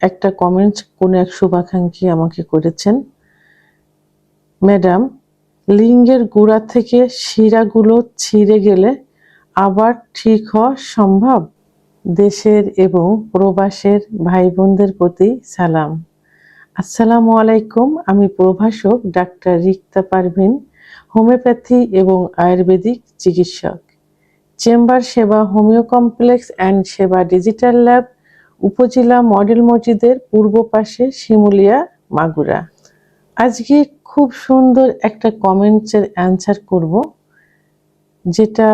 একটা কমেন্ট কোনো এক শুভাকাঙ্ক্ষী আমাকে করেছেন, ম্যাডাম, লিঙ্গের গোড়া থেকে শিরাগুলো ছিঁড়ে গেলে আবার ঠিক হওয়া সম্ভব? দেশের এবং প্রবাসের ভাই বোনদের প্রতি সালাম। আসসালামু আলাইকুম। আমি প্রভাষক ডাক্তার রিক্তা পারভিন, হোমিওপ্যাথি এবং আয়ুর্বেদিক চিকিৎসক। চেম্বার সেবা হোমিও কমপ্লেক্স অ্যান্ড সেবা ডিজিটাল ল্যাব, উপজেলা মডেল মসজিদের পূর্ব পাশে, শিমুলিয়া, মাগুরা। আজকে খুব সুন্দর একটা কমেন্টসের অ্যান্সার করব, যেটা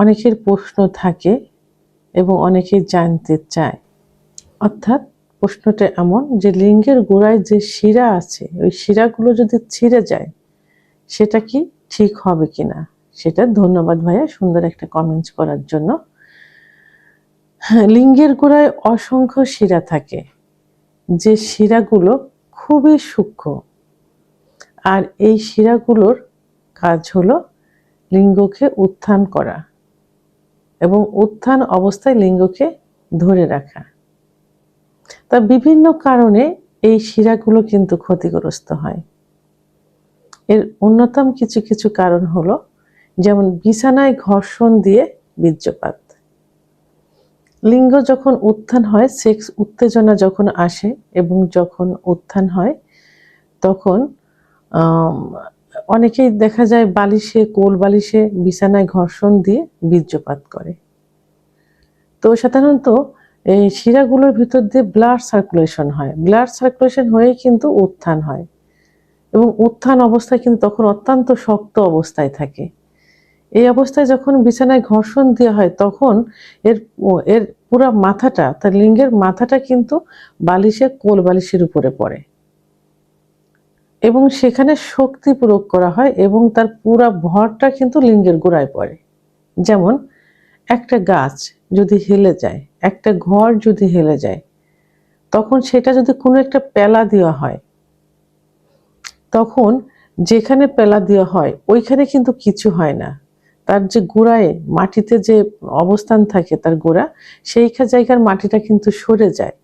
অনেকের প্রশ্ন থাকে এবং অনেকে জানতে চায়। অর্থাৎ প্রশ্নটা এমন যে লিঙ্গের গোড়ায় যে শিরা আছে, ওই শিরাগুলো যদি ছিঁড়ে যায় সেটা কি ঠিক হবে কিনা। সেটা ধন্যবাদ ভাইয়া সুন্দর একটা কমেন্টস করার জন্য। লিঙ্গের গোড়ায় অসংখ্য শিরা থাকে, যে শিরাগুলো খুবই সূক্ষ্ম, আর এই শিরাগুলোর কাজ হলো লিঙ্গকে উত্থান করা এবং উত্থান অবস্থায় লিঙ্গকে ধরে রাখা। তা বিভিন্ন কারণে এই শিরাগুলো কিন্তু ক্ষতিগ্রস্ত হয়। এর অন্যতম কিছু কিছু কারণ হলো, যেমন বিছানায় ঘর্ষণ দিয়ে বীর্যপাত। লিঙ্গ যখন উত্থান হয়, সেক্স উত্তেজনা যখন আসে এবং যখন উত্থান হয়, তখন অনেকেই দেখা যায় বালিশে, কোল বালিশে, বিছানায় ঘর্ষণ দিয়ে বীর্যপাত করে। তো সাধারণত এই শিরাগুলোর ভিতর দিয়ে ব্লাড সার্কুলেশন হয়, ব্লাড সার্কুলেশন হয়ে কিন্তু উত্থান হয়, এবং উত্থান অবস্থায় কিন্তু তখন অত্যন্ত শক্ত অবস্থায় থাকে। এই অবস্থায় যখন বিছানায় ঘর্ষণ দেওয়া হয়, তখন এর এর পুরা মাথাটা, তার লিঙ্গের মাথাটা কিন্তু বালিশে, কোল বালিশের উপরে পড়ে এবং সেখানে শক্তি প্রয়োগ করা হয় এবং তার পুরা ভরটা কিন্তু লিঙ্গের গোড়ায় পড়ে। যেমন একটা গাছ যদি হেলে যায়, একটা ঘর যদি হেলে যায়, তখন সেটা যদি কোনো একটা পেলা দেওয়া হয়, তখন যেখানে পেলা দেওয়া হয় ওইখানে কিন্তু কিছু হয় না। তার যে গোড়ায় মাটিতে যে অবস্থান থাকে, তার গোড়া, সেই জায়গার মাটিটা কিন্তু সরে যায়,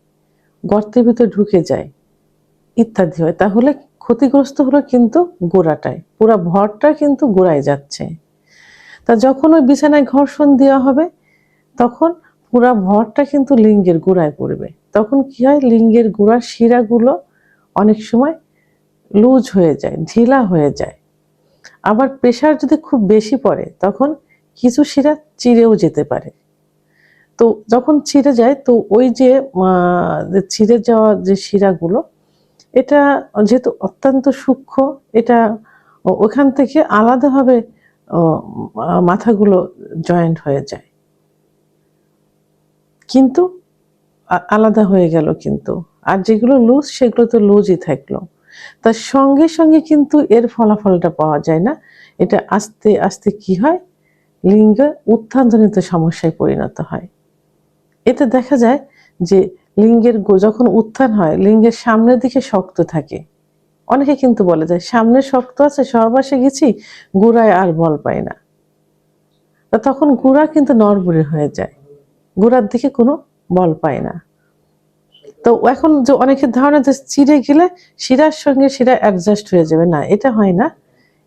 গর্তের ভিতর ঢুকে যায় ইত্যাদি হয়। তাহলে ক্ষতিগ্রস্ত হলো কিন্তু গোড়াটায়, পুরা ভরটা কিন্তু গোড়ায় যাচ্ছে। তা যখন ওই বিছানায় ঘর্ষণ দেওয়া হবে, তখন পুরা ভরটা কিন্তু লিঙ্গের গোড়ায় পড়বে। তখন কি হয়, লিঙ্গের গোড়ার শিরাগুলো অনেক সময় লুজ হয়ে যায়, ঢিলা হয়ে যায়। আবার প্রেশার যদি খুব বেশি পড়ে, তখন কিছু শিরা চিরেও যেতে পারে। তো যখন ছিঁড়ে যায়, তো ওই যে ছিঁড়ে যাওয়া যে শিরাগুলো, এটা যেহেতু অত্যন্ত সূক্ষ্ম, এটা ওখান থেকে আলাদাভাবে মাথাগুলো জয়েন্ট হয়ে যায়, কিন্তু আলাদা হয়ে গেল কিন্তু। আর যেগুলো লুজ, সেগুলো তো লুজই থাকলো। তার সঙ্গে সঙ্গে কিন্তু এর ফলাফলটা পাওয়া যায় না। এটা আস্তে আস্তে কি হয়, লিঙ্গ উত্থানজনিত সমস্যায় পরিণত হয়। এতে দেখা যায় যে লিঙ্গের যখন উত্থান হয়, লিঙ্গের সামনের দিকে শক্ত থাকে। অনেকে কিন্তু বলে যায় সামনে শক্ত আছে, সহবাসে গেছি, গোড়ায় আর বল পাই না। তখন গোড়া কিন্তু নড়বড়ে হয়ে যায়, গোড়ার দিকে কোনো বল পায় না। তো এখন যে অনেকের ধারণা যে চিড়ে গেলে শিরার সঙ্গে শিরা অ্যাডজাস্ট হয়ে যাবে, না, এটা হয় না।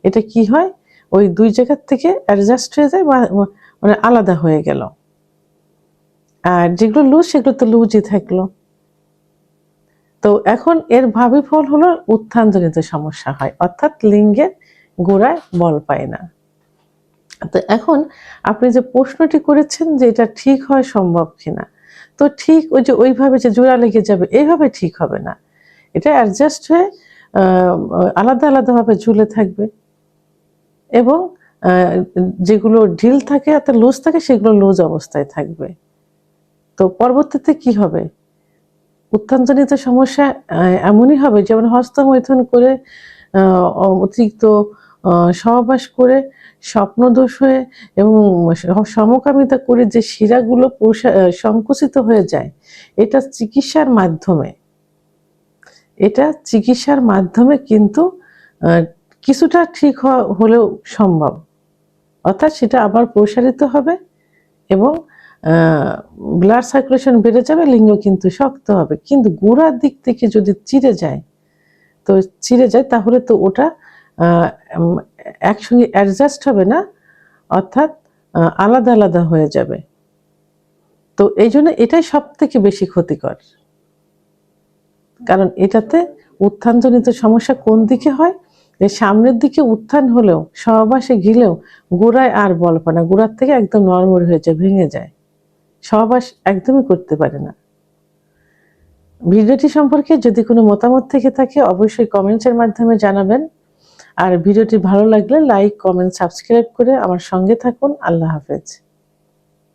এটা কি হয়, ওই দুই জায়গার থেকে অ্যাডজাস্ট হয়ে যায়, মানে আলাদা হয়ে গেল। আর যেগুলো লুজ, সেগুলো তো লুজই থাকলো। তো এখন এর ভাবি ফল হলো উত্থানজনিত সমস্যা হয়, অর্থাৎ লিঙ্গের গোড়ায় বল পায় না। তো এখন আপনি যে প্রশ্নটি করেছেন যে এটা ঠিক হয় সম্ভব কিনা, তো ঠিক ওই যে ওইভাবে যে জোড়া লেগে যাবে, এইভাবে ঠিক হবে না। এটা অ্যাডজাস্ট হয়ে আলাদা আলাদাভাবে ঝুলে থাকবে, এবং যেগুলো ঢিল থাকে অর্থাৎ লুজ থাকে, সেগুলো লুজ অবস্থায় থাকবে। তো পরবর্তীতে কি হবে, উত্থানজনিত সমস্যা এমনই হবে, যেমন হস্তমৈথুন করে, অতিরিক্ত সহবাস করে, স্বপ্নদোষ হয়ে এবং সমকামিতা করে যে শিরাগুলো সংকুচিত হয়ে যায়, এটা চিকিৎসার মাধ্যমে কিন্তু কিছুটা ঠিক হলেও সম্ভব। অর্থাৎ সেটা আবার প্রসারিত হবে এবং ব্লাড সার্কুলেশন বেড়ে যাবে, লিঙ্গ কিন্তু শক্ত হবে। কিন্তু গোড়ার দিক থেকে যদি চিড়ে যায় তাহলে তো ওটা একসঙ্গে অ্যাডজাস্ট হবে না, অর্থাৎ আলাদা আলাদা হয়ে যাবে। তো এই জন্য এটাই সব থেকে বেশি ক্ষতিকর, কারণ এটাতে উত্থানজনিত সমস্যা কোন দিকে হয়, যে সামনের দিকে উত্থান হলেও সহবাসে গিলেও গোড়ায় আর বল পায় না, গোড়ার থেকে একদম নড়বড়ে হয়ে যায়, ভেঙে যায়, সহবাস একদমই করতে পারে না। ভিডিওটি সম্পর্কে যদি কোনো মতামত থেকে থাকে অবশ্যই কমেন্টসের মাধ্যমে জানাবেন। আর ভিডিওটি ভালো লাগলে লাইক, কমেন্ট, সাবস্ক্রাইব করে আমার সঙ্গে থাকুন। আল্লাহ হাফেজ।